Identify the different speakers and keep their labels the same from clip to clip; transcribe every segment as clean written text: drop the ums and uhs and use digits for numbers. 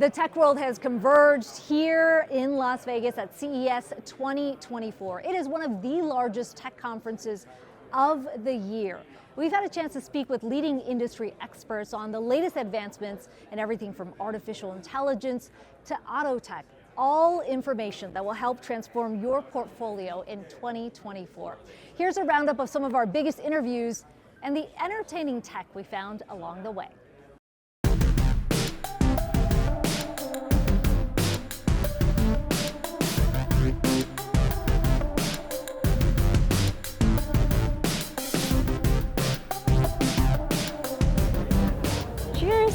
Speaker 1: The tech world has converged here in Las Vegas at CES 2024. It is one of the largest tech conferences of the year. We've had a chance to speak with leading industry experts on the latest advancements in everything from artificial intelligence to auto tech. All information that will help transform your portfolio in 2024. Here's a roundup of some of our biggest interviews and the entertaining tech we found along the way. Cheers.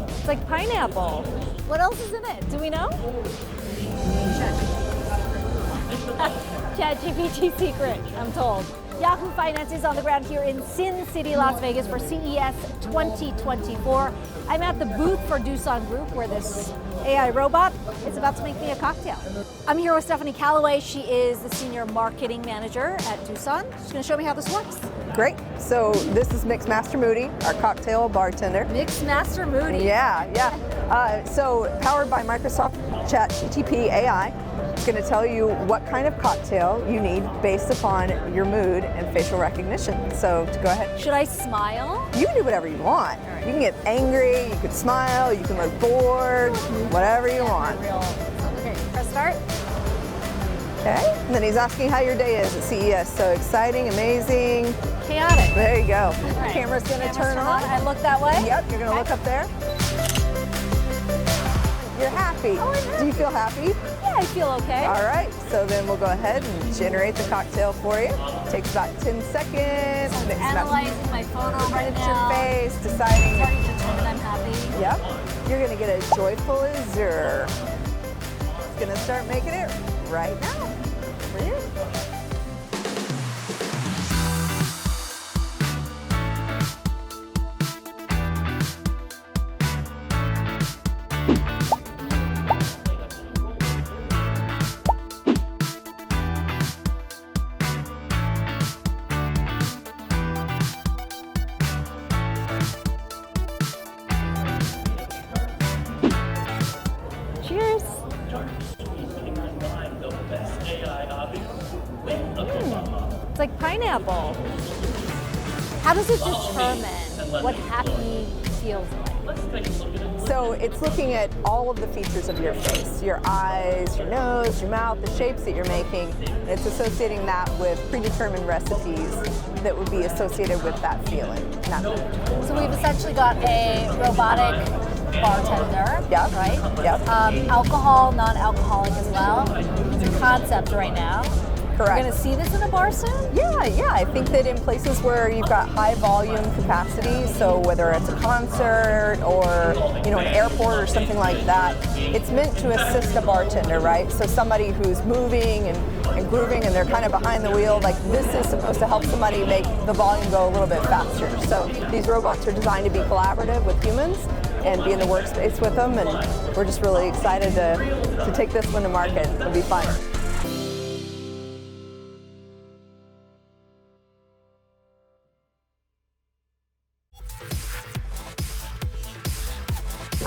Speaker 1: It's like pineapple. What else is in it? Do we know? ChatGPT secret, I'm told. Yahoo Finance is on the ground here in Sin City, Las Vegas for CES 2024. I'm at the booth for Doosan Group where this AI robot is about to make me a cocktail. I'm here with Stephanie Calloway. She is the Senior Marketing Manager at Doosan. She's going to show me how this works.
Speaker 2: Great. So this is Mixmaster Moody, our cocktail bartender.
Speaker 1: Mixmaster Moody.
Speaker 2: Yeah. So powered by Microsoft ChatGPT AI. It's going to tell you what kind of cocktail you need based upon your mood and facial recognition. So to go ahead.
Speaker 1: Should I smile?
Speaker 2: You can do whatever you want. Right. You can get angry, you can smile, you can look bored, whatever you want.
Speaker 1: Okay, press start.
Speaker 2: Okay, and then he's asking how your day is at CES. So exciting, amazing.
Speaker 1: Chaotic.
Speaker 2: There you go.
Speaker 1: Right.
Speaker 2: Camera's going to turn on.
Speaker 1: I look that way?
Speaker 2: Yep, you're going to look up there. You're happy.
Speaker 1: Oh, I'm happy.
Speaker 2: Do you feel happy?
Speaker 1: Yeah, I feel okay.
Speaker 2: All right, so then we'll go ahead and generate the cocktail for you. Takes about 10 seconds.
Speaker 1: So analyzing my photo right now.
Speaker 2: Your face, deciding.
Speaker 1: Starting to determine I'm happy.
Speaker 2: Yep. You're going to get a joyful azure. It's going to start making it right now for you.
Speaker 1: Cheers. It's like pineapple. How does it determine what happy feels like?
Speaker 2: So it's looking at all of the features of your face, your eyes, your nose, your mouth, the shapes that you're making. And it's associating that with predetermined recipes that would be associated with that feeling.
Speaker 1: So we've essentially got a robotic bartender,
Speaker 2: Yep.
Speaker 1: right?
Speaker 2: Yep.
Speaker 1: Alcohol, non-alcoholic as well. It's a concept right now.
Speaker 2: Correct.
Speaker 1: We're going to see this in a bar soon?
Speaker 2: Yeah. I think that in places where you've got high volume capacity, so whether it's a concert or an airport or something like that, it's meant to assist a bartender, right? So somebody who's moving and grooving and they're kind of behind the wheel, like this is supposed to help somebody make the volume go a little bit faster. So these robots are designed to be collaborative with humans and be in the workspace with them, and we're just really excited to take this one to market. It'll be fun.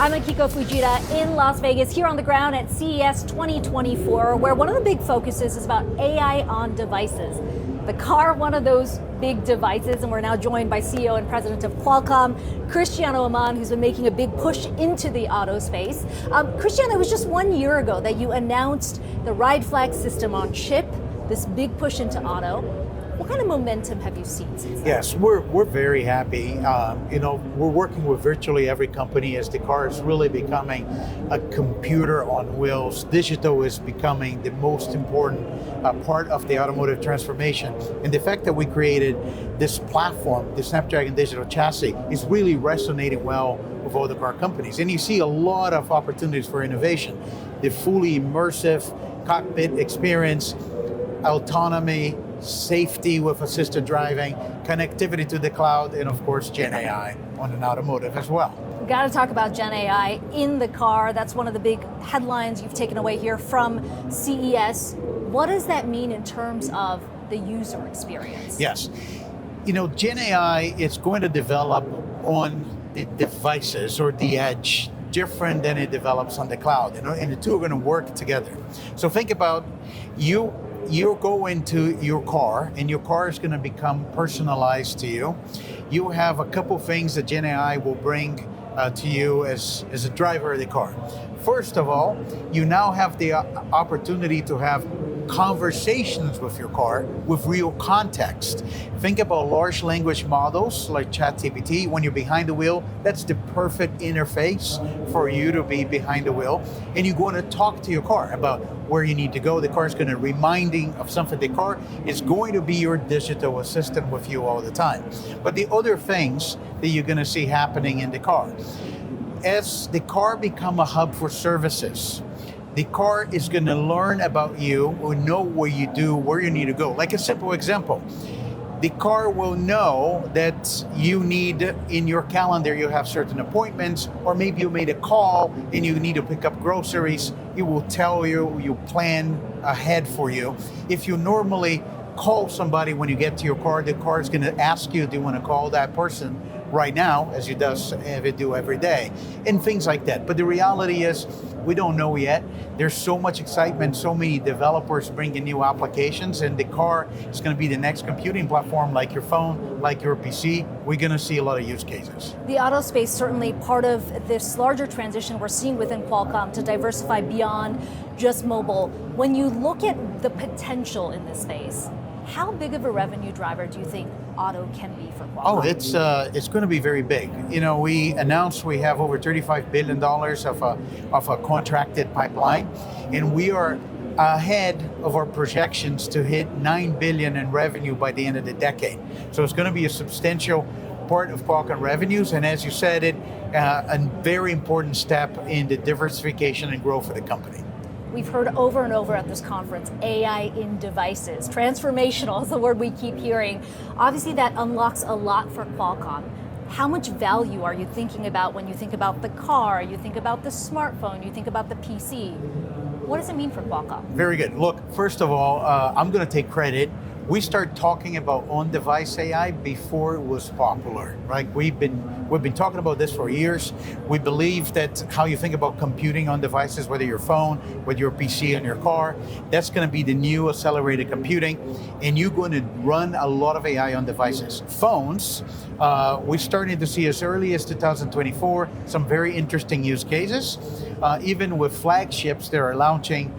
Speaker 1: I'm Akiko Fujita in Las Vegas, here on the ground at CES 2024, where one of the big focuses is about AI on devices. The car, one of those big devices, and we're now joined by CEO and President of Qualcomm, Cristiano Amon, who's been making a big push into the auto space. Cristiano, it was just 1 year ago that you announced the RideFlex system on chip, this big push into auto. What kind of momentum have you seen since then?
Speaker 3: Yes, we're very happy. We're working with virtually every company as the car is really becoming a computer on wheels. Digital is becoming the most important part of the automotive transformation. And the fact that we created this platform, the Snapdragon Digital Chassis, is really resonating well with all the car companies. And you see a lot of opportunities for innovation. The fully immersive cockpit experience, autonomy, safety with assisted driving, connectivity to the cloud, and of course, Gen AI on an automotive as well.
Speaker 1: We've got to talk about Gen AI in the car. That's one of the big headlines you've taken away here from CES. What does that mean in terms of the user experience?
Speaker 3: Yes. Gen AI is going to develop on the devices or the edge different than it develops on the cloud, and the two are going to work together. So think about you go into your car, and your car is going to become personalized to you. You have a couple things that Gen AI will bring to you as a driver of the car. First of all, you now have the opportunity to have conversations with your car with real context. Think about large language models like ChatGPT. When you're behind the wheel, that's the perfect interface for you to be behind the wheel. And you're going to talk to your car about where you need to go. The car is going to reminding of something. The car is going to be your digital assistant with you all the time. But the other things that you're going to see happening in the car, as the car become a hub for services, the car is going to learn about you or know what you do, where you need to go. Like a simple example, the car will know that you need, in your calendar, you have certain appointments, or maybe you made a call and you need to pick up groceries. It will tell you plan ahead for you. If you normally call somebody when you get to your car, the car is going to ask you, do you want to call that person right now, as it do every day, and things like that. But the reality is, we don't know yet. There's so much excitement, so many developers bringing new applications, and the car is going to be the next computing platform, like your phone, like your PC. We're going to see a lot of use cases.
Speaker 1: The auto space, certainly part of this larger transition we're seeing within Qualcomm to diversify beyond just mobile. When you look at the potential in this space, how big of a revenue driver do you think auto can be for Qualcomm?
Speaker 3: Oh, it's going to be very big. We announced we have over $35 billion of a contracted pipeline, and we are ahead of our projections to hit $9 billion in revenue by the end of the decade. So it's going to be a substantial part of Qualcomm revenues, and as you said, a very important step in the diversification and growth of the company.
Speaker 1: We've heard over and over at this conference, AI in devices. Transformational is the word we keep hearing. Obviously that unlocks a lot for Qualcomm. How much value are you thinking about when you think about the car, you think about the smartphone, you think about the PC? What does it mean for Qualcomm?
Speaker 3: Very good. Look, first of all, I'm going to take credit. We started talking about on-device AI before it was popular, right? We've been talking about this for years. We believe that how you think about computing on devices, whether your phone, whether your PC in your car, that's going to be the new accelerated computing, and you're going to run a lot of AI on devices. Phones, we started to see as early as 2024 some very interesting use cases, even with flagships that are launching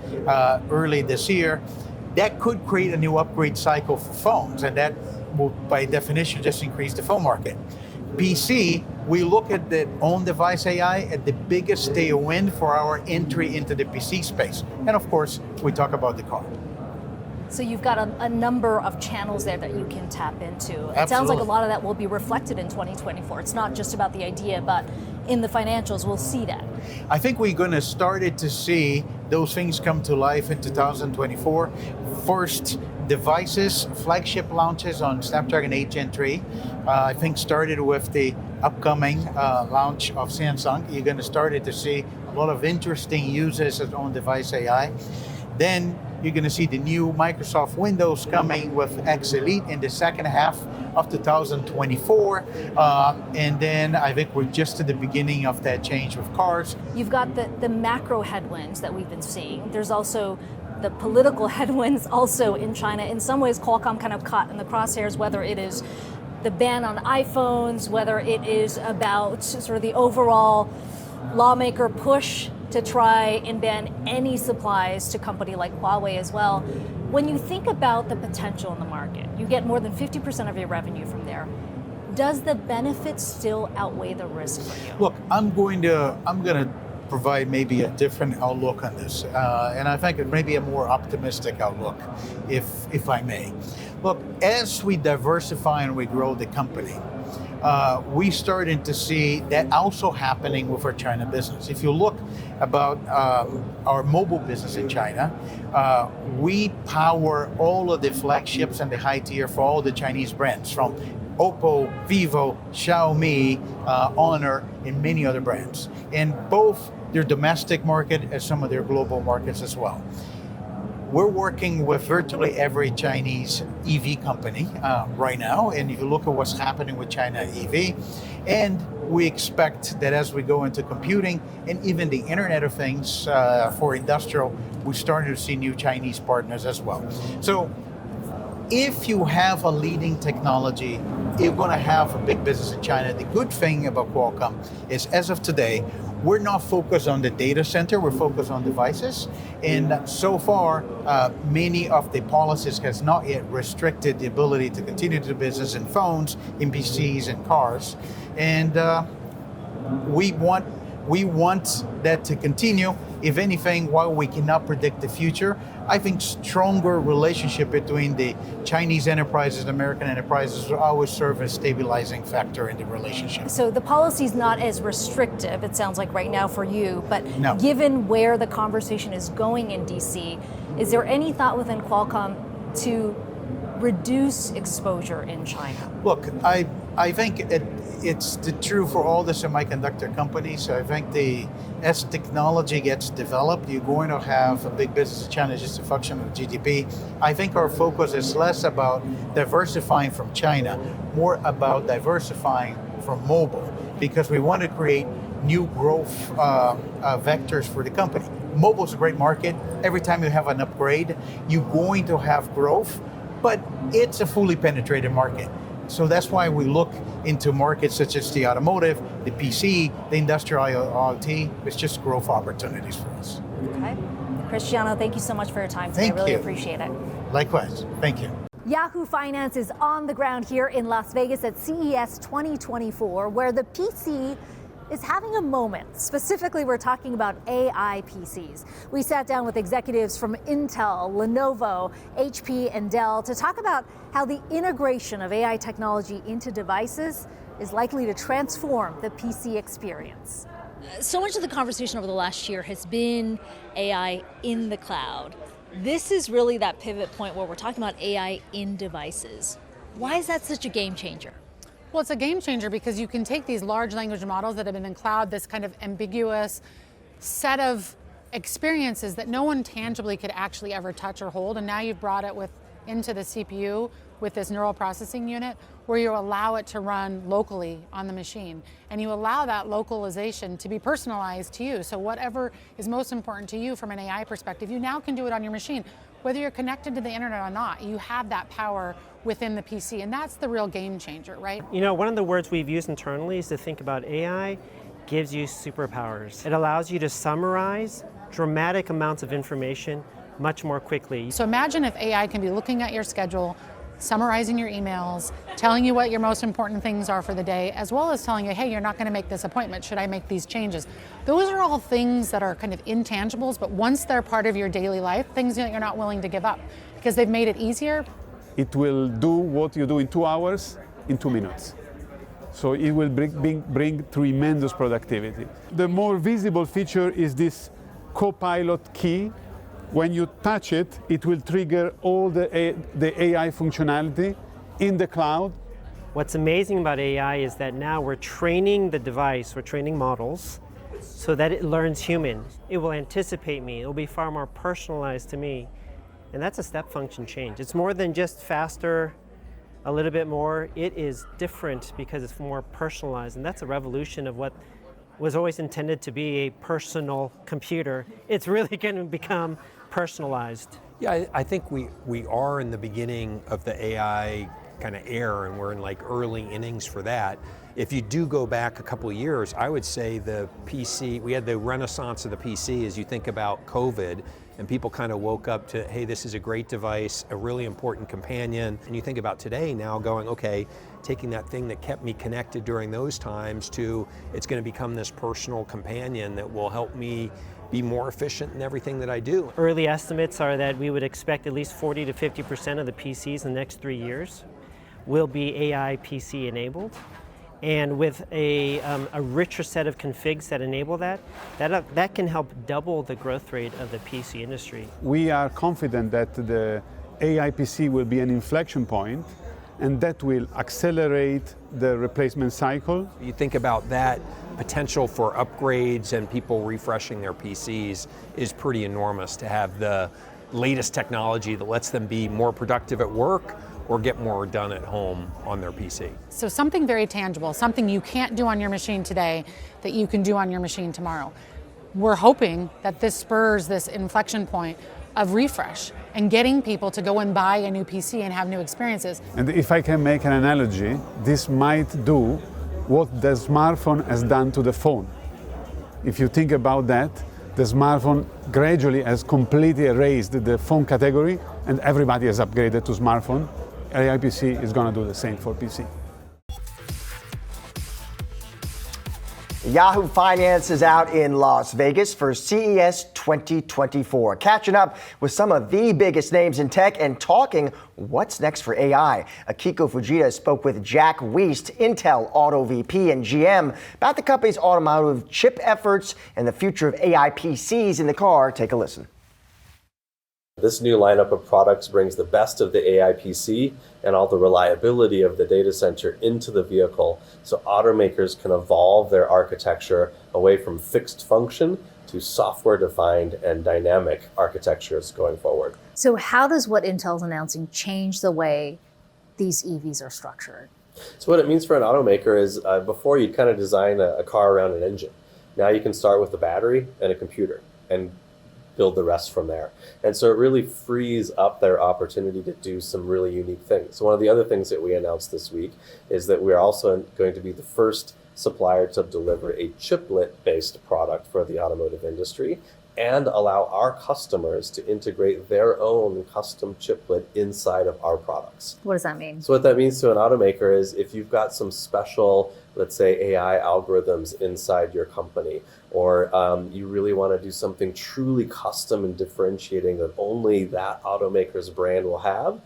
Speaker 3: early this year. That could create a new upgrade cycle for phones, and that will, by definition, just increase the phone market. PC, we look at the on-device AI at the biggest tailwind for our entry into the PC space. And of course, we talk about the car.
Speaker 1: So you've got a number of channels there that you can tap into.
Speaker 3: Absolutely.
Speaker 1: It sounds like a lot of that will be reflected in 2024. It's not just about the idea, but in the financials, we'll see that.
Speaker 3: I think we're going to start to see those things come to life in 2024. First, devices, flagship launches on Snapdragon 8 Gen 3. I think started with the upcoming launch of Samsung. You're going to start to see a lot of interesting uses of on-device AI. Then you're going to see the new Microsoft Windows coming with X Elite in the second half of 2024. And then I think we're just at the beginning of that change with cars.
Speaker 1: You've got the macro headwinds that we've been seeing. There's also the political headwinds also in China. In some ways, Qualcomm kind of caught in the crosshairs, whether it is the ban on iPhones, whether it is about sort of the overall lawmaker push to try and ban any supplies to a company like Huawei as well. When you think about the potential in the market, you get more than 50% of your revenue from there. Does the benefits still outweigh the risk for you?
Speaker 3: Look, I'm going to provide maybe a different outlook on this, and I think it may be a more optimistic outlook, if I may. Look, as we diversify and we grow the company, we started to see that also happening with our China business. If you look about our mobile business in China, we power all of the flagships and the high tier for all the Chinese brands, from Oppo, Vivo, Xiaomi, Honor, and many other brands, in both their domestic market and some of their global markets as well. we're working with virtually every Chinese EV company right now, and if you look at what's happening with China EV, and we expect that as we go into computing and even the Internet of Things for industrial, we're starting to see new Chinese partners as well. So if you have a leading technology, you're going to have a big business in China. The good thing about Qualcomm is, as of today, we're not focused on the data center, we're focused on devices. And so far, many of the policies has not yet restricted the ability to continue to do business in phones, in PCs, and cars. And we want that to continue. If anything, while we cannot predict the future, I think stronger relationship between the Chinese enterprises and American enterprises will always serve as a stabilizing factor in the relationship.
Speaker 1: So the policy's not as restrictive, it sounds like right now for you, but
Speaker 3: No.
Speaker 1: Given where the conversation is going in DC, is there any thought within Qualcomm to reduce exposure in China?
Speaker 3: Look, I think it's true for all the semiconductor companies. I think as technology gets developed, you're going to have a big business in China, just a function of GDP. I think our focus is less about diversifying from China, more about diversifying from mobile, because we want to create new growth vectors for the company. Mobile's a great market. Every time you have an upgrade, you're going to have growth, but it's a fully penetrated market. So that's why we look into markets such as the automotive, the PC, the industrial IoT. It's just growth opportunities for us.
Speaker 1: Okay. Cristiano, thank you so much for your time today.
Speaker 3: Thank
Speaker 1: I really
Speaker 3: you.
Speaker 1: appreciate it.
Speaker 3: Likewise. Thank you.
Speaker 1: Yahoo Finance is on the ground here in Las Vegas at CES 2024, where the PC is having a moment. Specifically, we're talking about AI PCs. We sat down with executives from Intel, Lenovo, HP, and Dell to talk about how the integration of AI technology into devices is likely to transform the PC experience. So much of the conversation over the last year has been AI in the cloud. This is really that pivot point where we're talking about AI in devices. Why is that such a game changer?
Speaker 4: Well, it's a game changer because you can take these large language models that have been in cloud, this kind of ambiguous set of experiences that no one tangibly could actually ever touch or hold, and now you've brought it into the CPU with this neural processing unit where you allow it to run locally on the machine, and you allow that localization to be personalized to you. So whatever is most important to you from an AI perspective, you now can do it on your machine. Whether you're connected to the internet or not, you have that power within the PC, and that's the real game changer, right?
Speaker 5: You know, one of the words we've used internally is to think about AI gives you superpowers. It allows you to summarize dramatic amounts of information much more quickly.
Speaker 4: So imagine if AI can be looking at your schedule, summarizing your emails, telling you what your most important things are for the day, as well as telling you, hey, you're not going to make this appointment, should I make these changes? Those are all things that are kind of intangibles, but once they're part of your daily life, things that you're not willing to give up because they've made it easier.
Speaker 6: It will do what you do in 2 hours in 2 minutes. So it will bring tremendous productivity. The more visible feature is this Copilot key. When you touch it, it will trigger all the AI functionality in the cloud.
Speaker 5: What's amazing about AI is that now we're training the device, we're training models, so that it learns human. It will anticipate me, it will be far more personalized to me. And that's a step function change. It's more than just faster, a little bit more. It is different because it's more personalized, and that's a revolution of what was always intended to be a personal computer. It's really going to become personalized.
Speaker 7: Yeah, I think we are in the beginning of the AI kind of era, and we're in like early innings for that. If you do go back a couple of years, I would say the PC, we had the renaissance of the PC as you think about COVID, and people kind of woke up to, hey, this is a great device, a really important companion. And you think about today now going, okay, taking that thing that kept me connected during those times to, it's going to become this personal companion that will help me be more efficient in everything that I do.
Speaker 5: Early estimates are that we would expect at least 40 to 50% of the PCs in the next 3 years will be AI PC enabled. And with a richer set of configs that enable that can help double the growth rate of the PC industry.
Speaker 6: We are confident that the AI PC will be an inflection point, and that will accelerate the replacement cycle.
Speaker 7: You think about that potential for upgrades and people refreshing their PCs is pretty enormous to have the latest technology that lets them be more productive at work or get more done at home on their PC.
Speaker 4: So something very tangible, something you can't do on your machine today that you can do on your machine tomorrow. We're hoping that this spurs this inflection point of refresh and getting people to go and buy a new PC and have new experiences.
Speaker 6: And if I can make an analogy, this might do what the smartphone has done to the phone. If you think about that, the smartphone gradually has completely erased the phone category and everybody has upgraded to smartphone. AI PC is going to do the same for PC.
Speaker 8: Yahoo Finance is out in Las Vegas for CES 2024, catching up with some of the biggest names in tech and talking what's next for AI. Akiko Fujita spoke with Jack Wiest, Intel Auto VP and GM, about the company's automotive chip efforts and the future of AI PCs in the car. Take a listen.
Speaker 9: This new lineup of products brings the best of the AI PC and all the reliability of the data center into the vehicle, so automakers can evolve their architecture away from fixed function to software-defined and dynamic architectures going forward.
Speaker 1: So how does what Intel's announcing change the way these EVs are structured?
Speaker 9: So what it means for an automaker is before you'd kind of design a car around an engine. Now you can start with a battery and a computer and build the rest from there. And so it really frees up their opportunity to do some really unique things. So one of the other things that we announced this week is that we're also going to be the first supplier to deliver a chiplet-based product for the automotive industry and allow our customers to integrate their own custom chiplet inside of our products.
Speaker 1: What does that mean?
Speaker 9: So what that means to an automaker is if you've got some special, let's say, AI algorithms inside your company, or you really want to do something truly custom and differentiating that only that automaker's brand will have,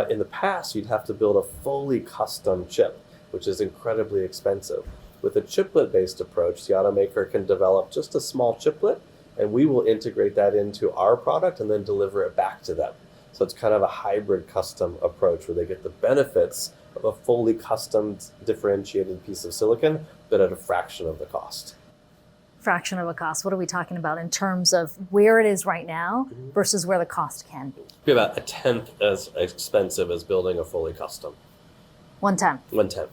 Speaker 9: in the past you'd have to build a fully custom chip, which is incredibly expensive. With a chiplet-based approach, the automaker can develop just a small chiplet, and we will integrate that into our product and then deliver it back to them. So it's kind of a hybrid custom approach where they get the benefits of a fully custom differentiated piece of silicon, but at a fraction of the cost.
Speaker 1: Fraction of a cost. What are we talking about in terms of where it is right now versus where the cost can be?
Speaker 9: Be about a tenth as expensive as building a fully custom.
Speaker 1: 1/10.
Speaker 9: 1/10.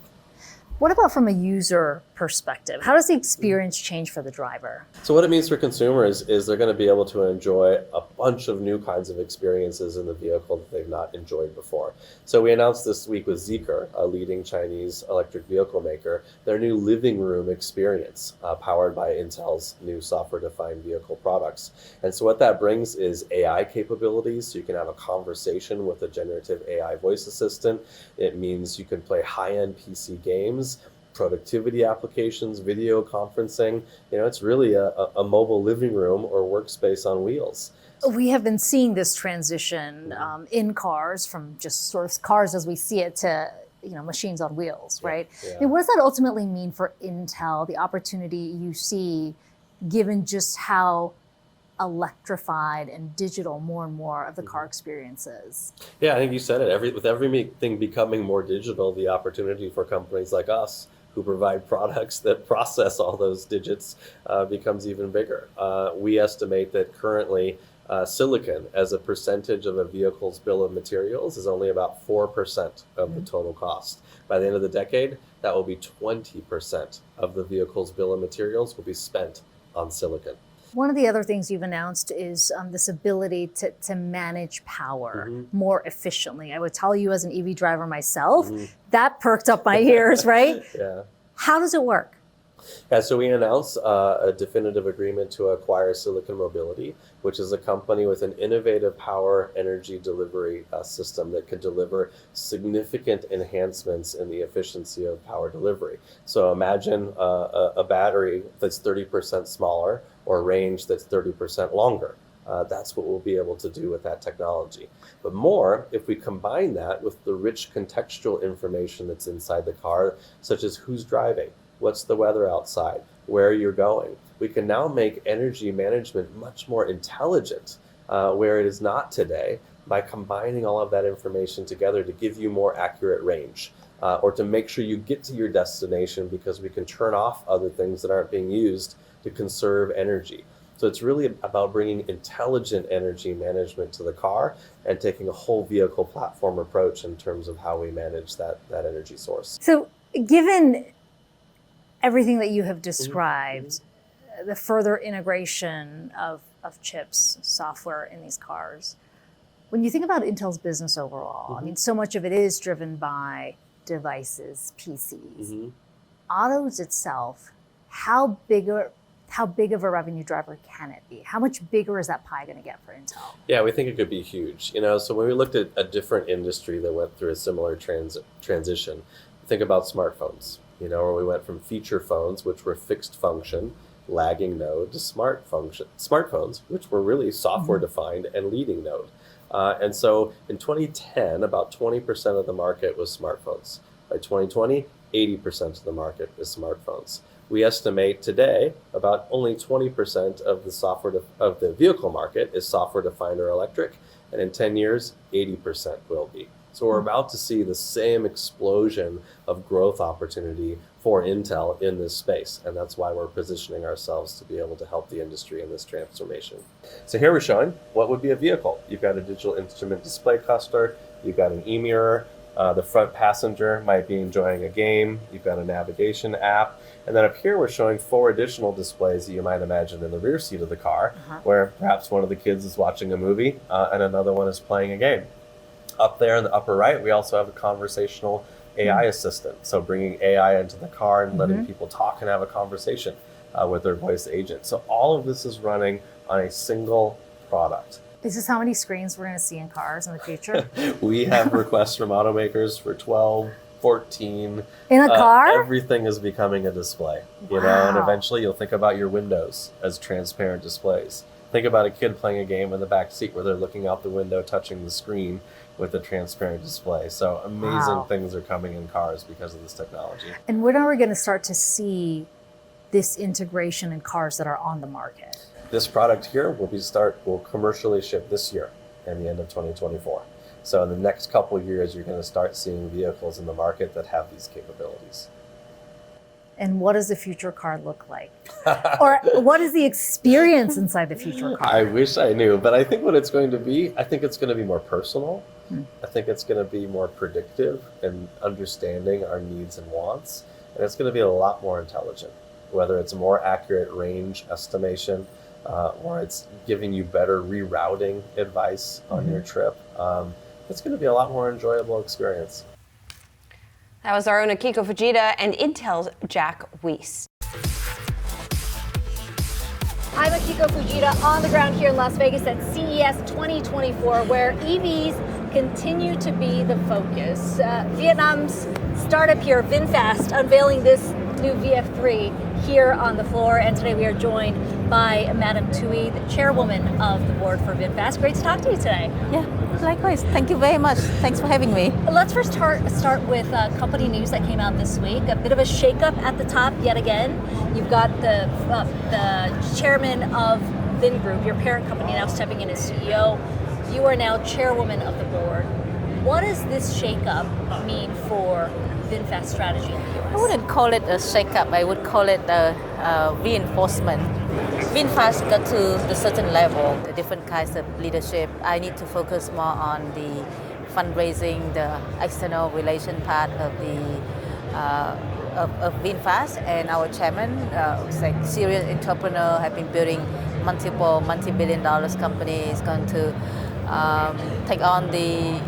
Speaker 1: What about from a user perspective? How does the experience change for the driver?
Speaker 9: So what it means for consumers is they're going to be able to enjoy a bunch of new kinds of experiences in the vehicle that they've not enjoyed before. So we announced this week with Zeekr, a leading Chinese electric vehicle maker, their new living room experience powered by Intel's new software-defined vehicle products. And so what that brings is AI capabilities. So you can have a conversation with a generative AI voice assistant. It means you can play high-end PC games, productivity applications, video conferencing. You know, it's really a mobile living room or workspace on wheels.
Speaker 1: We have been seeing this transition in cars from just sort of cars as we see it to machines on wheels, right?
Speaker 9: Yeah.
Speaker 1: And what does that ultimately mean for Intel, the opportunity you see given just how electrified and digital more and more of the car experiences?
Speaker 9: Yeah, I think you said it. With everything becoming more digital, the opportunity for companies like us who provide products that process all those digits becomes even bigger. We estimate that currently silicon as a percentage of a vehicle's bill of materials is only about 4% of the total cost. By the end of the decade, that will be 20% of the vehicle's bill of materials will be spent on silicon.
Speaker 1: One of the other things you've announced is this ability to manage power more efficiently. I would tell you as an EV driver myself, that perked up my ears, right?
Speaker 9: Yeah.
Speaker 1: How does it work?
Speaker 9: Yeah, so we announced a definitive agreement to acquire Silicon Mobility, which is a company with an innovative power energy delivery system that can deliver significant enhancements in the efficiency of power delivery. So imagine a battery that's 30% smaller or range that's 30% longer. That's what we'll be able to do with that technology. But more, if we combine that with the rich contextual information that's inside the car, such as who's driving, what's the weather outside, where you're going, we can now make energy management much more intelligent where it is not today by combining all of that information together to give you more accurate range or to make sure you get to your destination because we can turn off other things that aren't being used to conserve energy. So it's really about bringing intelligent energy management to the car and taking a whole vehicle platform approach in terms of how we manage that energy source.
Speaker 1: So given everything that you have described, the further integration of chips, software in these cars, when you think about Intel's business overall, I mean, so much of it is driven by devices, PCs. Autos itself, how big of a revenue driver can it be? How much bigger is that pie going to get for Intel?
Speaker 9: Yeah, we think it could be huge. So when we looked at a different industry that went through a similar transition, think about smartphones. Where we went from feature phones, which were fixed function, lagging node, to smartphones, which were really software defined and leading node. And so in 2010, about 20% of the market was smartphones. By 2020, 80% of the market is smartphones. We estimate today about only 20% of the vehicle market is software defined or electric, and in 10 years, 80% will be. So we're about to see the same explosion of growth opportunity for Intel in this space, and that's why we're positioning ourselves to be able to help the industry in this transformation. So here we're showing what would be a vehicle. You've got a digital instrument display cluster, you've got an e-mirror, the front passenger might be enjoying a game, you've got a navigation app, and then up here we're showing 4 additional displays that you might imagine in the rear seat of the car, where perhaps one of the kids is watching a movie and another one is playing a game. Up there in the upper right, we also have a conversational AI assistant. So bringing AI into the car and letting people talk and have a conversation with their voice agent. So all of this is running on a single product.
Speaker 1: Is this how many screens we're going to see in cars in the future?
Speaker 9: We have requests from automakers for 12, 14.
Speaker 1: In a car?
Speaker 9: Everything is becoming a display, and eventually you'll think about your windows as transparent displays. Think about a kid playing a game in the back seat where they're looking out the window, touching the screen with a transparent display. So amazing things are coming in cars because of this technology.
Speaker 1: And when are we going to start to see this integration in cars that are on the market?
Speaker 9: This product here will commercially ship this year and the end of 2024. So in the next couple of years, you're going to start seeing vehicles in the market that have these capabilities.
Speaker 1: And what does the future car look like? Or what is the experience inside the future car?
Speaker 9: I wish I knew, but I think what it's going to be, I think it's going to be more personal. I think it's going to be more predictive and understanding our needs and wants. And it's going to be a lot more intelligent, whether it's a more accurate range estimation, or it's giving you better rerouting advice on your trip. It's going to be a lot more enjoyable experience.
Speaker 10: That was our own Akiko Fujita and Intel's Jack Weiss.
Speaker 1: I'm Akiko Fujita on the ground here in Las Vegas at CES 2024, where EVs continue to be the focus. Vietnam's startup here, Vinfast, unveiling this new VF3 here on the floor. And today we are joined by Madam Tui, the chairwoman of the board for Vinfast. Great to talk to you today.
Speaker 11: Yeah, likewise. Thank you very much. Thanks for having me.
Speaker 1: Let's first start with company news that came out this week. A bit of a shakeup at the top yet again. You've got the chairman of Vingroup, your parent company, now stepping in as CEO. You are now chairwoman of the board. What does this shakeup mean for Vinfast strategy in the US?
Speaker 11: I wouldn't call it a shakeup. I would call it a reinforcement. Vinfast got to a certain level, the different kinds of leadership. I need to focus more on the fundraising, the external relation part of Vinfast, and our chairman, who's like serial entrepreneur, have been building multiple multi-billion-dollar companies, going to take on the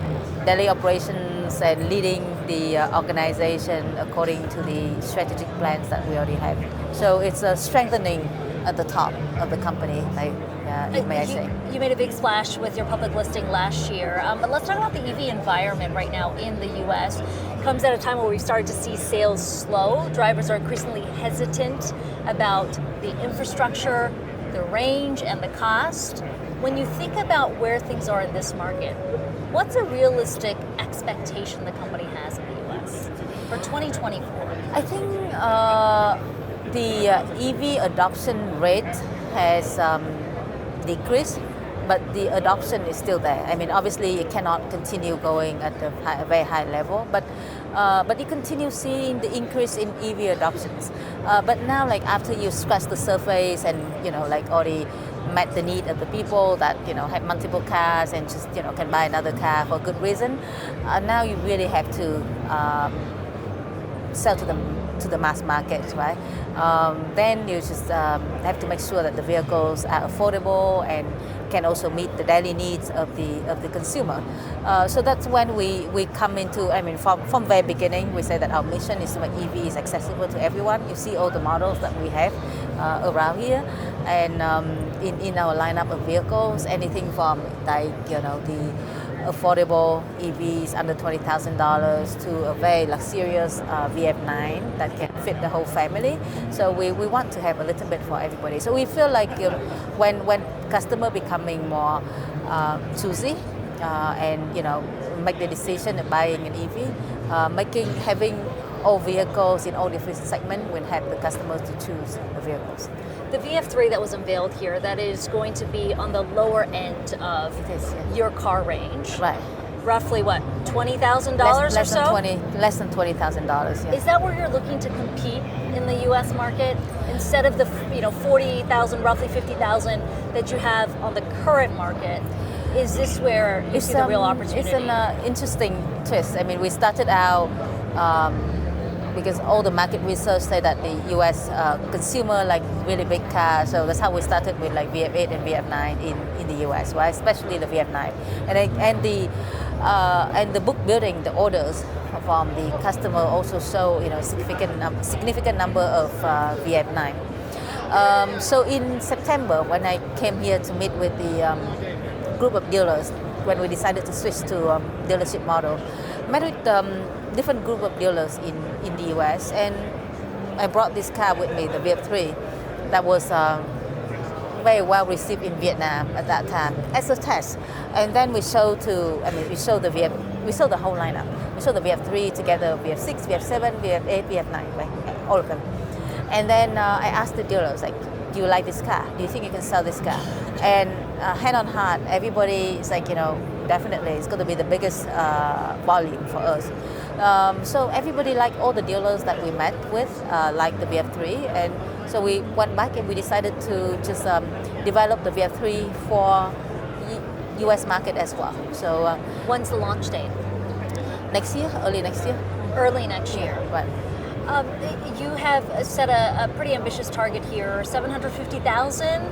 Speaker 11: daily operations and leading the organization according to the strategic plans that we already have. So it's a strengthening at the top of the company, may I say.
Speaker 1: You made a big splash with your public listing last year, but let's talk about the EV environment right now in the US. It comes at a time where we've started to see sales slow. Drivers are increasingly hesitant about the infrastructure, the range, and the cost. When you think about where things are in this market, what's a realistic expectation the company has in the US for 2024?
Speaker 11: I think the EV adoption rate has decreased, but the adoption is still there. I mean, obviously it cannot continue going at a very high level, but But you continue seeing the increase in EV adoptions. But now, like after you scratch the surface and like already met the need of the people that have multiple cars and just can buy another car for good reason, now you really have to sell to the mass market, right? Then you just have to make sure that the vehicles are affordable and can also meet the daily needs of the consumer. So that's when we come into, from very beginning, we say that our mission is to make EVs accessible to everyone. You see all the models that we have around here, and in our lineup of vehicles, anything from like the affordable EVs under $20,000 to a very luxurious VF9 that can fit the whole family. So we want to have a little bit for everybody. So we feel like when customer becoming more choosy and make the decision of buying an EV, having all vehicles in all different segments will help the customers to choose the vehicles.
Speaker 1: The VF3 that was unveiled here, that is going to be on the lower end of your car range.
Speaker 11: Right.
Speaker 1: Roughly what, $20,000 or so?
Speaker 11: Less than $20,000. Yeah.
Speaker 1: Is that where you're looking to compete in the U.S. market instead of the $48,000, roughly $50,000 that you have on the current market? Is this where you see the real opportunity?
Speaker 11: It's an interesting twist. We started out. Because all the market research say that the U.S. Consumer like really big cars, so that's how we started with like VF8 and VF9 in the U.S., right? Especially the VF9, and the book building, the orders from the customer also show significant number of VF9. So in September, when I came here to meet with the group of dealers, when we decided to switch to dealership model, met with different group of dealers in the US, and I brought this car with me, the VF3, that was very well received in Vietnam at that time as a test. And then we showed the whole lineup. We showed the VF3 together, VF6, VF7, VF8, VF9, right? All of them. And then I asked the dealers, like, do you like this car? Do you think you can sell this car? And hand on heart, everybody is like, definitely it's going to be the biggest volume for us. So everybody, like all the dealers that we met with, like the VF3, and so we went back and we decided to just develop the VF3 for US market as well. So
Speaker 1: when's the launch date?
Speaker 11: Next year, early next year.
Speaker 1: Early next year.
Speaker 11: Right.
Speaker 1: You have set a pretty ambitious target here, 750,000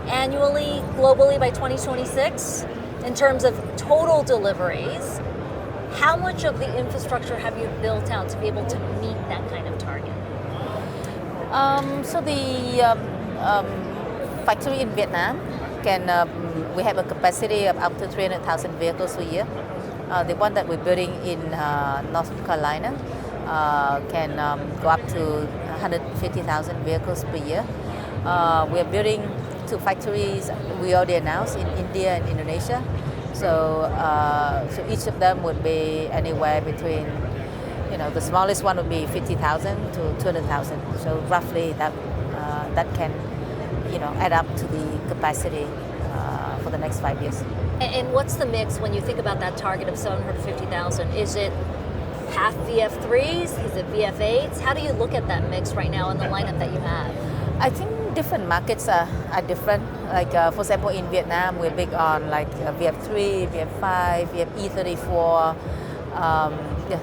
Speaker 1: annually, globally by 2026, in terms of total deliveries. How much of the infrastructure have you built out to be able to meet that kind of target?
Speaker 11: So the factory in Vietnam we have a capacity of up to 300,000 vehicles a year. The one that we're building in North Carolina can go up to 150,000 vehicles per year. We are building 2 factories we already announced in India and Indonesia. So each of them would be anywhere between, the smallest one would be 50,000 to 200,000. So roughly that can, add up to the capacity for the next 5 years.
Speaker 1: And what's the mix when you think about that target of 750,000? Is it half VF3s? Is it VF8s? How do you look at that mix right now in the lineup that you have?
Speaker 11: I think different markets are different. Like for example, in Vietnam, we're big on like VF3, VF5, VF-E34.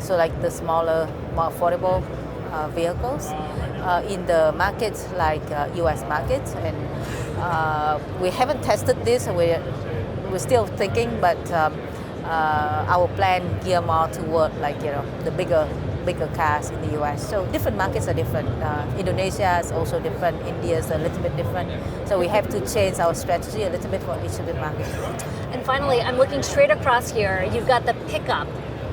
Speaker 11: So like the smaller, more affordable vehicles. In the markets like US markets, and we haven't tested this. We're still thinking, but our plan gear more toward like the bigger cars in the US. So different markets are different. Indonesia is also different. India is a little bit different. So we have to change our strategy a little bit for each of the markets.
Speaker 1: And finally, I'm looking straight across here. You've got the pickup,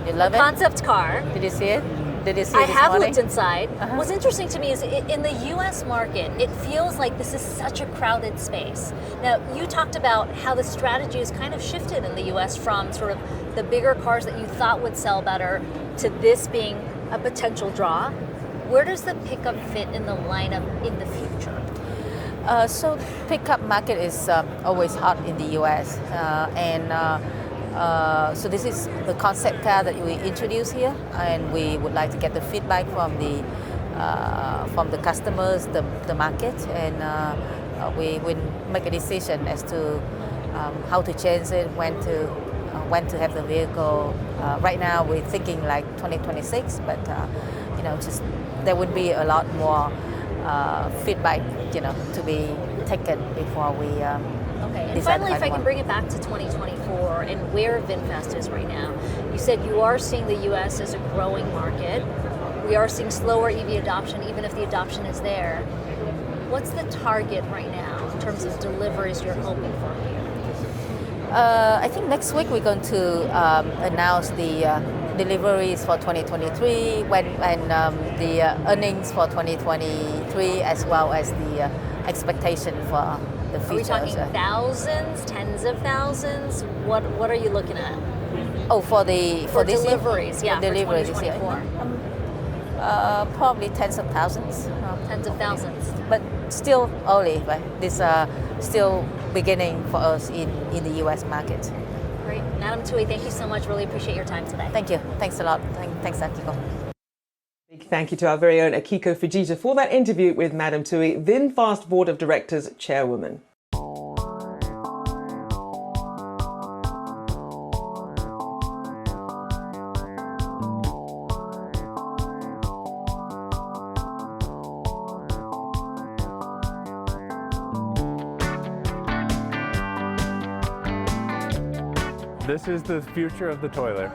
Speaker 11: you love
Speaker 1: the concept car.
Speaker 11: Did you see it? Did you see
Speaker 1: I
Speaker 11: it this
Speaker 1: have
Speaker 11: morning?
Speaker 1: looked inside. What's interesting to me is in the US market, it feels like this is such a crowded space. Now, you talked about how the strategy has kind of shifted in the US from sort of the bigger cars that you thought would sell better to this being a potential draw. Where does the pickup fit in the lineup in the future?
Speaker 11: So pickup market is always hot in the US, and So this is the concept car that we introduced here, and we would like to get the feedback from the customers, the market, and we will make a decision as to how to change it, when to have the vehicle. Right now we're thinking like 2026, but just there would be a lot more feedback, to be taken before we.
Speaker 1: Okay, and finally, if I can bring it back to 2024 and where Vinfast is right now. You said you are seeing the U.S. as a growing market. We are seeing slower EV adoption, even if the adoption is there. What's the target right now in terms of deliveries you're hoping for here?
Speaker 11: I think next week we're going to announce the deliveries for 2023 and the earnings for 2023, as well as the expectation for the future.
Speaker 1: Are we talking thousands, tens of thousands? What are you looking at?
Speaker 11: Oh, for this
Speaker 1: deliveries,
Speaker 11: year?
Speaker 1: Yeah, for 2024.
Speaker 11: Probably tens of thousands.
Speaker 1: Tens of thousands.
Speaker 11: But still early, right? This still beginning for us in the U.S. market.
Speaker 1: Great. Madam Tui, thank you so much. Really appreciate your time today.
Speaker 11: Thank you. Thanks a lot. Thanks, Akiko.
Speaker 12: Big thank you to our very own Akiko Fujita for that interview with Madam Tui, Vinfast Board of Directors Chairwoman.
Speaker 13: This is the future of the toilet.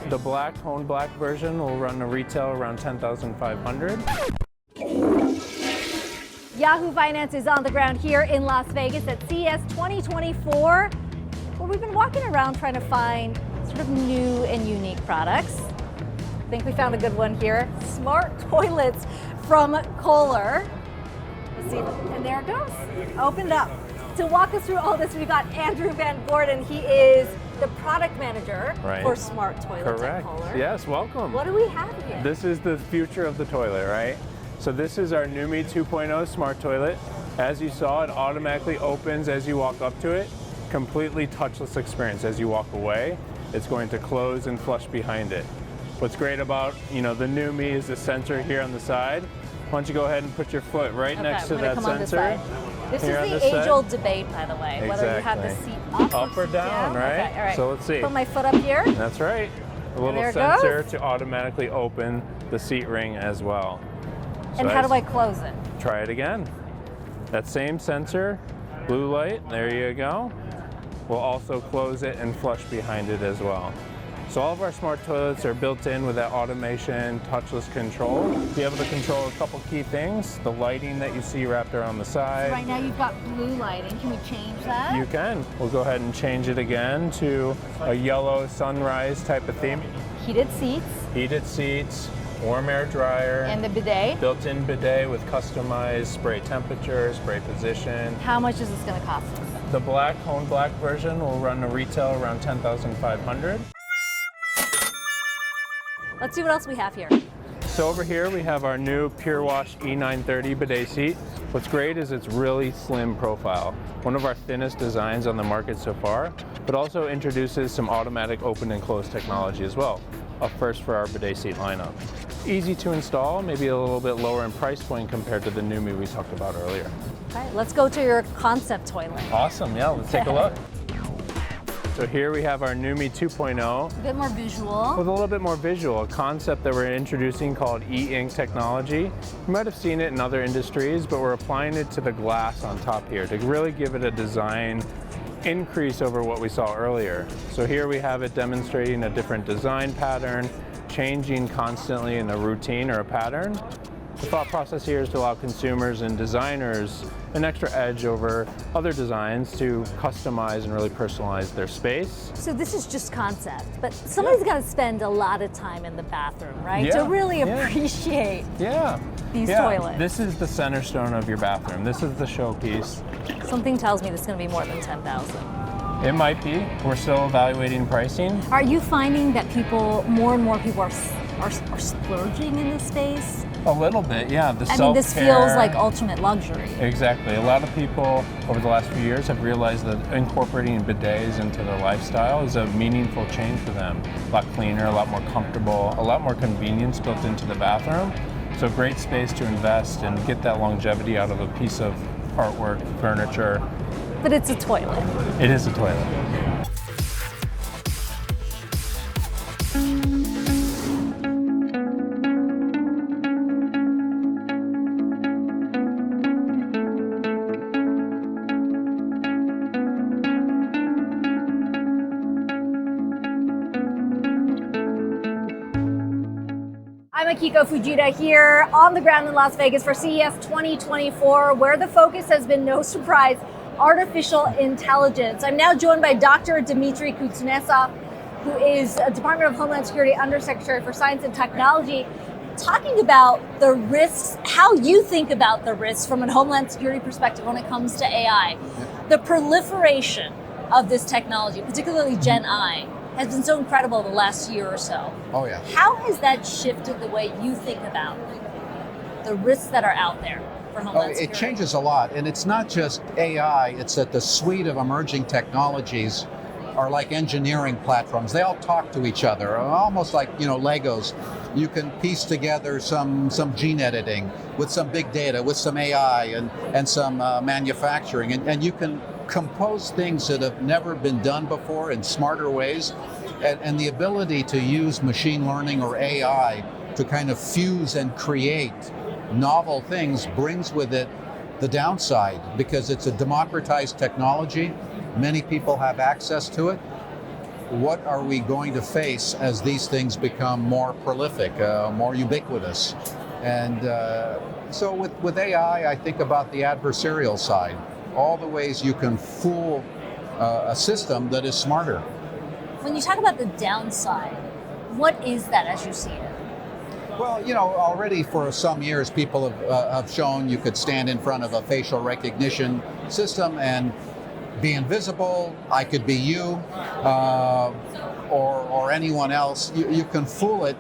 Speaker 13: The black, Hone Black version will run a retail around $10,500.
Speaker 1: Yahoo Finance is on the ground here in Las Vegas at CES 2024, where we've been walking around trying to find sort of new and unique products. I think we found a good one here. Smart toilets from Kohler. Let's see, and there it goes. Opened up. To walk us through all this, we've got Andrew Van Gordon. He is the product manager for smart toilets at Kohler.
Speaker 13: Yes, welcome.
Speaker 1: What do we have here?
Speaker 13: This is the future of the toilet, right? So this is our NUMI 2.0 smart toilet. As you saw, it automatically opens as you walk up to it. Completely touchless experience. As you walk away, it's going to close and flush behind it. What's great about the NUMI is the sensor here on the side. Why don't you go ahead and put your foot right next to that sensor.
Speaker 1: This is the age-old debate, by the way, whether you have the seat up
Speaker 13: or down, right?
Speaker 1: Okay, all right.
Speaker 13: So let's see.
Speaker 1: Put my foot up here.
Speaker 13: That's right. A little sensor to automatically open the seat ring as well. So
Speaker 1: and how do I close it?
Speaker 13: Try it again. That same sensor, blue light, there you go. We'll also close it and flush behind it as well. So all of our smart toilets are built in with that automation, touchless control. Be able to control a couple key things. The lighting that you see wrapped around the side.
Speaker 1: So right now you've got blue lighting. Can we change that?
Speaker 13: You can. We'll go ahead and change it again to a yellow sunrise type of theme.
Speaker 1: Heated seats.
Speaker 13: Heated seats, warm air dryer.
Speaker 1: And the bidet.
Speaker 13: Built-in bidet with customized spray temperature, spray position.
Speaker 1: How much is this going to cost us?
Speaker 13: The black, Hone Black version will run a retail around $10,500.
Speaker 1: Let's see what else we have here.
Speaker 13: So over here we have our new Pure Wash E930 bidet seat. What's great is it's really slim profile. One of our thinnest designs on the market so far, but also introduces some automatic open and close technology as well. A first for our bidet seat lineup. Easy to install, maybe a little bit lower in price point compared to the NUMI we talked about earlier.
Speaker 1: All right, let's go to your concept toilet.
Speaker 13: Awesome, yeah, let's take a look. So here we have our NUMI 2.0.
Speaker 1: A bit more visual.
Speaker 13: With a little bit more visual, a concept that we're introducing called e-ink technology. You might have seen it in other industries, but we're applying it to the glass on top here to really give it a design increase over what we saw earlier. So here we have it demonstrating a different design pattern, changing constantly in a routine or a pattern. The thought process here is to allow consumers and designers an extra edge over other designs to customize and really personalize their space.
Speaker 1: So this is just concept, but somebody's got to spend a lot of time in the bathroom, right? To really appreciate these toilets.
Speaker 13: This is the center stone of your bathroom. This is the showpiece.
Speaker 1: Something tells me this is going to be more than 10,000.
Speaker 13: It might be. We're still evaluating pricing.
Speaker 1: Are you finding that more and more people are splurging in this space?
Speaker 13: A little bit, yeah. The
Speaker 1: I mean, this
Speaker 13: self-care.
Speaker 1: feels like ultimate luxury.
Speaker 13: Exactly. A lot of people over the last few years have realized that incorporating bidets into their lifestyle is a meaningful change for them. A lot cleaner, a lot more comfortable, a lot more convenience built into the bathroom. So great space to invest and get that longevity out of a piece of artwork, furniture.
Speaker 1: But it's a toilet.
Speaker 13: It is a toilet.
Speaker 1: I'm Akiko Fujita here on the ground in Las Vegas for CES 2024, where the focus has been, no surprise, artificial intelligence. I'm now joined by Dr. Dmitry Kuznetsov, who is a Department of Homeland Security Undersecretary for Science and Technology, talking about the risks, how you think about the risks from a Homeland Security perspective when it comes to AI. The proliferation of this technology, particularly Gen I, has been so incredible the last year or so.
Speaker 14: Oh yeah.
Speaker 1: How has that shifted the way you think about the risks that are out there for Homeland Security?
Speaker 14: It changes a lot, and it's not just AI, it's that the suite of emerging technologies are like engineering platforms. They all talk to each other, almost like, Legos. You can piece together some gene editing with some big data, with some AI and some manufacturing, and you can compose things that have never been done before in smarter ways, and the ability to use machine learning or AI to kind of fuse and create novel things brings with it the downside, because it's a democratized technology. Many people have access to it. What are we going to face as these things become more prolific, more ubiquitous? And so with AI, I think about the adversarial side, all the ways you can fool a system that is smarter.
Speaker 1: When you talk about the downside, what is that as you see it?
Speaker 14: Well, already for some years, people have shown you could stand in front of a facial recognition system and be invisible. I could be you or anyone else. You can fool it.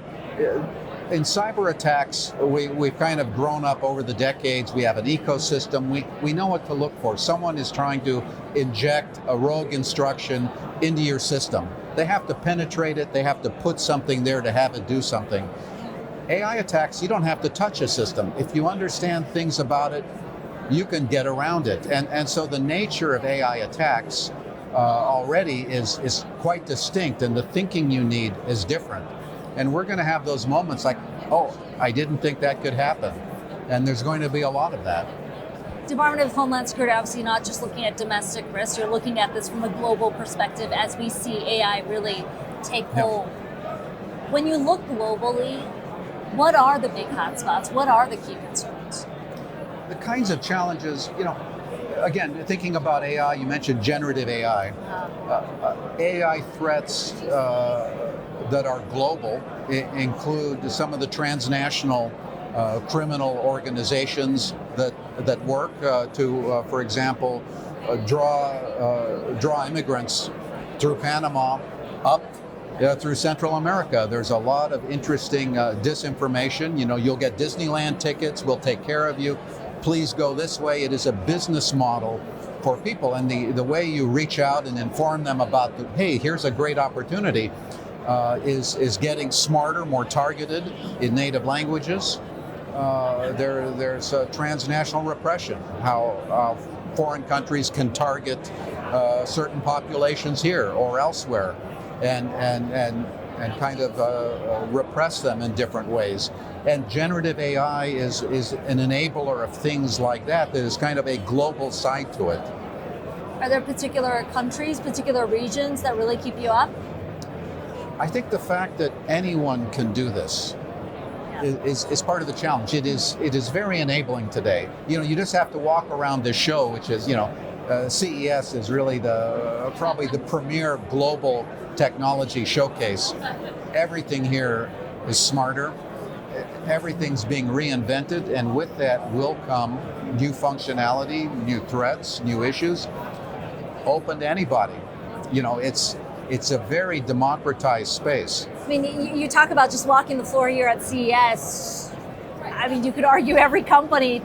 Speaker 14: In cyber attacks, we've kind of grown up over the decades. We have an ecosystem. We know what to look for. Someone is trying to inject a rogue instruction into your system. They have to penetrate it. They have to put something there to have it do something. AI attacks, you don't have to touch a system. If you understand things about it, you can get around it. And so the nature of AI attacks already is quite distinct, and the thinking you need is different. And we're going to have those moments like, oh, I didn't think that could happen. And there's going to be a lot of that.
Speaker 1: Department of Homeland Security, obviously not just looking at domestic risks, you're looking at this from a global perspective as we see AI really take hold. When you look globally, what are the big hotspots? What are the key concerns?
Speaker 14: The kinds of challenges, again, thinking about AI, you mentioned generative AI. AI threats that are global include some of the transnational criminal organizations that work to, for example, draw immigrants through Panama up through Central America. There's a lot of interesting disinformation. You'll get Disneyland tickets, we'll take care of you. Please go this way. It is a business model for people, and the way you reach out and inform them about hey, here's a great opportunity is getting smarter, more targeted in native languages. There's transnational repression, how foreign countries can target certain populations here or elsewhere, and kind of repress them in different ways. And generative AI is an enabler of things like that is kind of a global side to it.
Speaker 1: Are there particular countries, particular regions that really keep you up?
Speaker 14: I think the fact that anyone can do this is part of the challenge. It is very enabling today. You just have to walk around this show, which is, CES is really probably the premier global technology showcase. Everything here is smarter. Everything's being reinvented, and with that will come new functionality, new threats, new issues, open to anybody. It's a very democratized space.
Speaker 1: I mean, you talk about just walking the floor here at CES. I mean, you could argue every company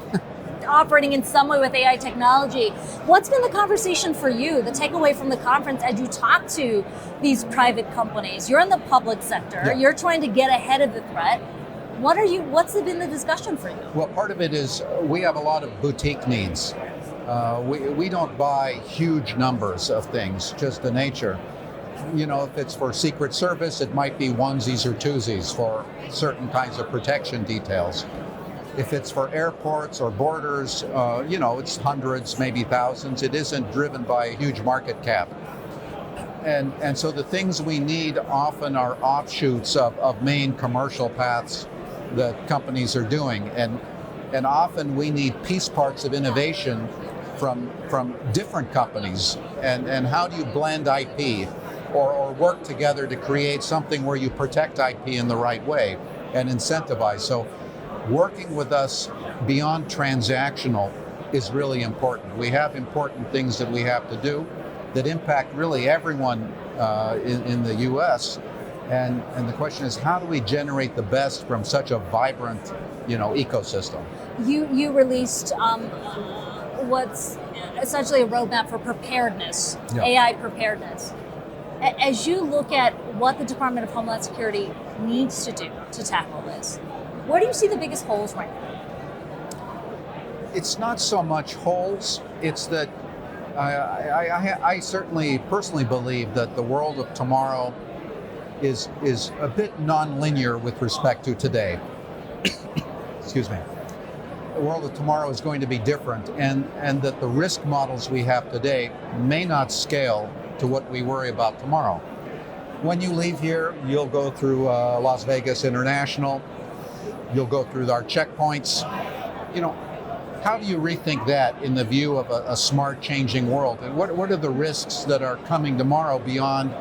Speaker 1: operating in some way with AI technology. What's been the conversation for you, the takeaway from the conference as you talk to these private companies? You're in the public sector, you're trying to get ahead of the threat. What's been the discussion for you?
Speaker 14: Well, part of it is we have a lot of boutique needs. We don't buy huge numbers of things, just the nature. You know, if it's for Secret Service, it might be onesies or twosies for certain kinds of protection details. If it's for airports or borders, you know, it's hundreds, maybe thousands. It isn't driven by a huge market cap. And so the things we need often are offshoots of main commercial paths that companies are doing. And often we need piece parts of innovation from different companies. And how do you blend IP or work together to create something where you protect IP in the right way and incentivize? So working with us beyond transactional is really important. We have important things that we have to do that impact really everyone in the US. And the question is, how do we generate the best from such a vibrant, you know, ecosystem?
Speaker 1: You released what's essentially a roadmap for preparedness, AI preparedness. As you look at what the Department of Homeland Security needs to do to tackle this, where do you see the biggest holes right now?
Speaker 14: It's not so much holes, it's that I certainly personally believe that the world of tomorrow is a bit non-linear with respect to today. Excuse me. The world of tomorrow is going to be different, and that the risk models we have today may not scale to what we worry about tomorrow. When you leave here, you'll go through Las Vegas International, you'll go through our checkpoints. You know, how do you rethink that in the view of a smart, changing world? And what are the risks that are coming tomorrow beyond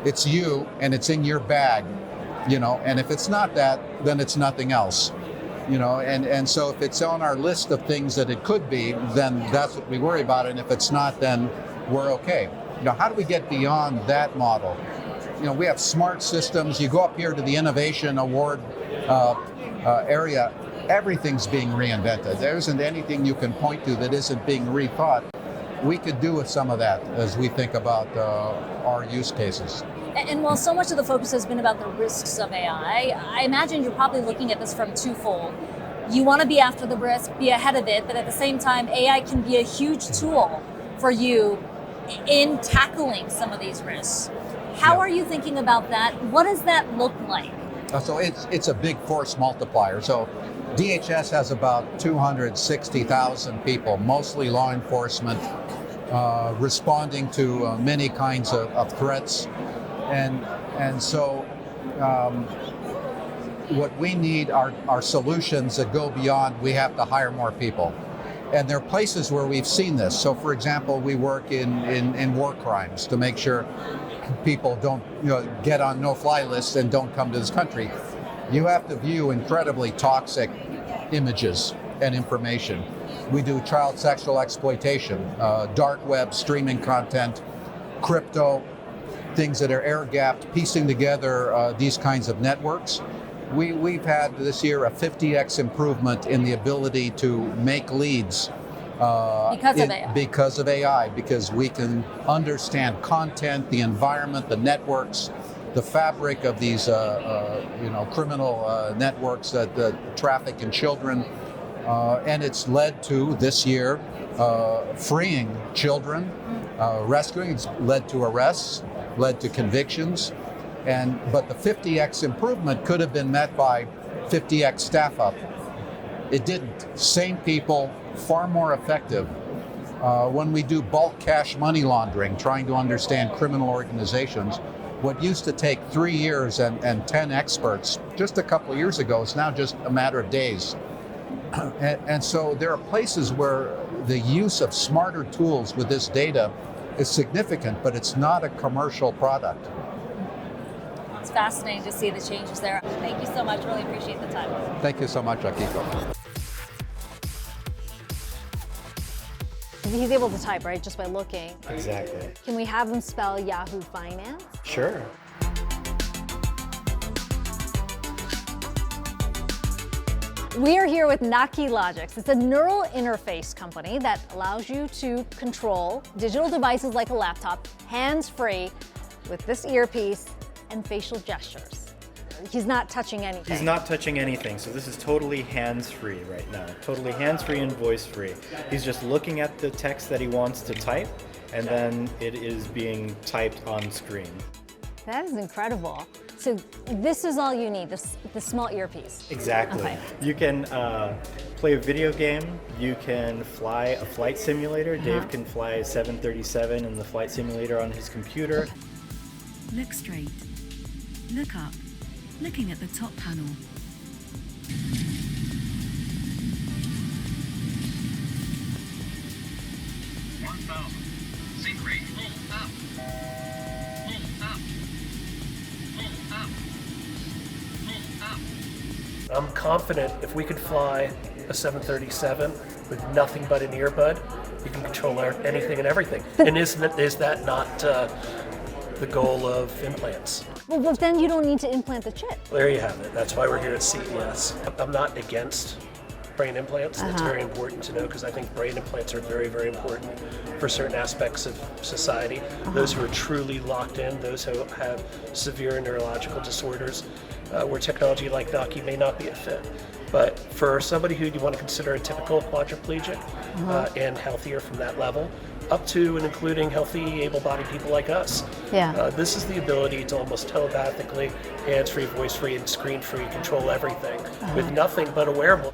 Speaker 14: it's you and it's in your bag, you know? And if it's not that, then it's nothing else, you know? And so if it's on our list of things that it could be, then that's what we worry about. And if it's not, then we're okay. You know, how do we get beyond that model? You know, we have smart systems. You go up here to the Innovation Award area, everything's being reinvented. There isn't anything you can point to that isn't being rethought. We could do with some of that as we think about our use cases.
Speaker 1: And while so much of the focus has been about the risks of AI, I imagine you're probably looking at this from twofold. You want to be after the risk, be ahead of it, but at the same time, AI can be a huge tool for you in tackling some of these risks. How are you thinking about that? What does that look like?
Speaker 14: So it's a big force multiplier. So DHS has about 260,000 people, mostly law enforcement, responding to many kinds of threats. And so what we need are solutions that go beyond we have to hire more people. And there are places where we've seen this. So for example, we work in war crimes to make sure people don't get on no-fly lists and don't come to this country. You have to view incredibly toxic images and information. We do child sexual exploitation, dark web streaming content, crypto, things that are air-gapped, piecing together these kinds of networks. We've had this year a 50x improvement in the ability to make leads because of AI, because we can understand content, the environment, the networks, the fabric of these criminal networks that traffic in children, and it's led to this year freeing children, rescuing. It's led to arrests, led to convictions. But the 50x improvement could have been met by 50x staff up. It didn't. Same people, far more effective. When we do bulk cash money laundering, trying to understand criminal organizations, what used to take 3 years and 10 experts just a couple of years ago is now just a matter of days. And so there are places where the use of smarter tools with this data is significant, but it's not a commercial product.
Speaker 1: It's fascinating to see the changes there. Thank you so much. Really appreciate the time.
Speaker 14: Thank you so much, Akiko.
Speaker 1: He's able to type, right, just by looking.
Speaker 5: Exactly.
Speaker 1: Can we have him spell Yahoo Finance?
Speaker 5: Sure.
Speaker 1: We are here with Naki-Logix. It's a neural interface company that allows you to control digital devices like a laptop, hands-free, with this earpiece and facial gestures. He's not touching anything.
Speaker 15: He's not touching anything, so this is totally hands-free right now. Totally hands-free and voice-free. He's just looking at the text that he wants to type, and then it is being typed on screen.
Speaker 1: That is incredible. So this is all you need, the small earpiece.
Speaker 15: Exactly.
Speaker 1: Okay.
Speaker 15: You can play a video game. You can fly a flight simulator. Dave can fly a 737 in the flight simulator on his computer.
Speaker 16: Look straight. Look up. Looking at the top panel.
Speaker 17: I'm confident if we could fly a 737 with nothing but an earbud, you can control anything and everything. And is that not the goal of implants?
Speaker 1: Well, but then you don't need to implant the chip.
Speaker 17: There you have it. That's why we're here at CES. I'm not against brain implants. It's very important to know because I think brain implants are very, very important for certain aspects of society. Those who are truly locked in, those who have severe neurological disorders, where technology like Naki may not be a fit. But for somebody who you want to consider a typical quadriplegic and healthier from that level, up to and including healthy, able-bodied people like us.
Speaker 1: Yeah.
Speaker 17: This is the ability to almost telepathically, hands-free, voice-free, and screen-free control everything with nothing but a wearable.